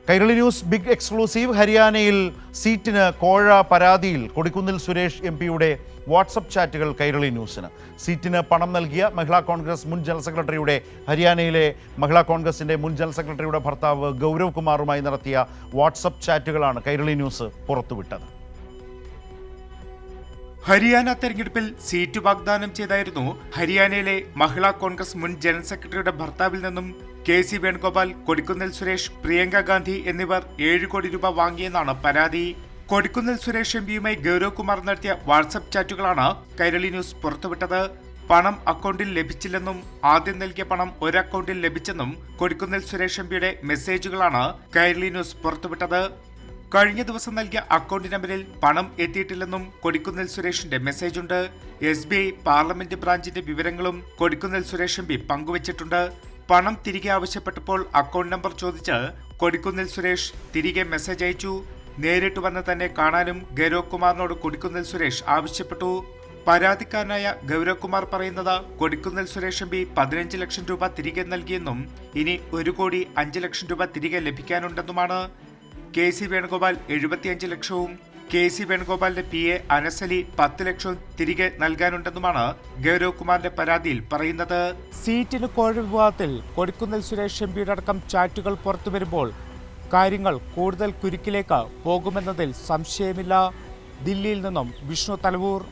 Kairali news big exclusive. ഹരിയാനയിൽ സീറ്റിന് കോഴ പരാതിയിൽ കൊടിക്കുന്നിൽ സുരേഷ് എംപിയുടെ വാട്സപ്പ് ചാറ്റുകൾ കൈരളി ന്യൂസിന്. സീറ്റിന് പണം നൽകിയ മഹിളാ കോൺഗ്രസ് മുൻ ജനറൽ സെക്രട്ടറിയുടെ ഹരിയാനയിലെ മഹിളാ കോൺഗ്രസിന്റെ മുൻ ജനറൽ സെക്രട്ടറിയുടെ ഭർത്താവ് ഗൗരവ് കുമാറുമായി നടത്തിയ വാട്സപ്പ് ചാറ്റുകളാണ് കൈരളി ന്യൂസ് പുറത്തുവിട്ടത്. ഹരിയാന തെരഞ്ഞെടുപ്പിൽ സീറ്റ് വാഗ്ദാനം ചെയ്തായിരുന്നു ഹരിയാനയിലെ മഹിളാ കോൺഗ്രസ് മുൻ ജനറൽ സെക്രട്ടറിയുടെ ഭർത്താവിൽ നിന്നും KC വേണുഗോപാൽ, കൊടിക്കുന്നിൽ സുരേഷ്, പ്രിയങ്ക ഗാന്ധി എന്നിവർ 7 കോടി രൂപ വാങ്ങിയെന്നാണ് പരാതി. കൊടിക്കുന്നിൽ സുരേഷ് എംപിയുമായി ഗൗരവ് കുമാർ നടത്തിയ വാട്സപ്പ് ചാറ്റുകളാണ് കൈരളി ന്യൂസ് പുറത്തുവിട്ടത്. പണം അക്കൗണ്ടിൽ ലഭിച്ചില്ലെന്നും ആദ്യം നൽകിയ പണം ഒരു അക്കൗണ്ടിൽ ലഭിച്ചെന്നും കൊടിക്കുന്നിൽ സുരേഷ് എംപിയുടെ മെസ്സേജുകളാണ് കൈരളി ന്യൂസ് പുറത്തുവിട്ടത്. കഴിഞ്ഞ ദിവസം നൽകിയ അക്കൗണ്ട് നമ്പറിൽ പണം എത്തിയിട്ടില്ലെന്നും കൊടിക്കുന്നിൽ സുരേഷിന്റെ മെസ്സേജുണ്ട്. SBI പാർലമെന്റ് ബ്രാഞ്ചിന്റെ വിവരങ്ങളും കൊടിക്കുന്നിൽ സുരേഷ് എംപി പങ്കുവച്ചിട്ടുണ്ട്. പണം തിരികെ ആവശ്യപ്പെട്ടപ്പോൾ അക്കൗണ്ട് നമ്പർ ചോദിച്ച് കൊടിക്കുന്നിൽ സുരേഷ് തിരികെ മെസ്സേജ് അയച്ചു. നേരിട്ട് വന്ന് തന്നെ കാണാനും ഗൗരവ് കുമാറിനോട് കൊടിക്കുന്നിൽ സുരേഷ് ആവശ്യപ്പെട്ടു. പരാതിക്കാരനായ ഗൗരവ് കുമാർ പറയുന്നത് കൊടിക്കുന്നിൽ സുരേഷ് എംപി 15 ലക്ഷം രൂപ തിരികെ നൽകിയെന്നും ഇനി 1 കോടി 5 ലക്ഷം രൂപ തിരികെ ലഭിക്കാനുണ്ടെന്നുമാണ്. KC വേണുഗോപാൽ 75 ലക്ഷവും KC വേണുഗോപാലിന്റെ PA അനസലി 10 ലക്ഷവും തിരികെ നൽകാനുണ്ടെന്നുമാണ് ഗൗരവ് കുമാറിന്റെ പരാതിയിൽ പറയുന്നത്. സീറ്റിന് കോഴ വിവാദത്തിൽ കൊടിക്കുന്നിൽ സുരേഷ് എംപിയുടെ അടക്കം ചാറ്റുകൾ പുറത്തുവരുമ്പോൾ കാര്യങ്ങൾ കൂടുതൽ കുരുക്കിലേക്ക് പോകുമെന്നതിൽ സംശയമില്ല. ദില്ലിയിൽ നിന്നും വിഷ്ണു തലവൂർ.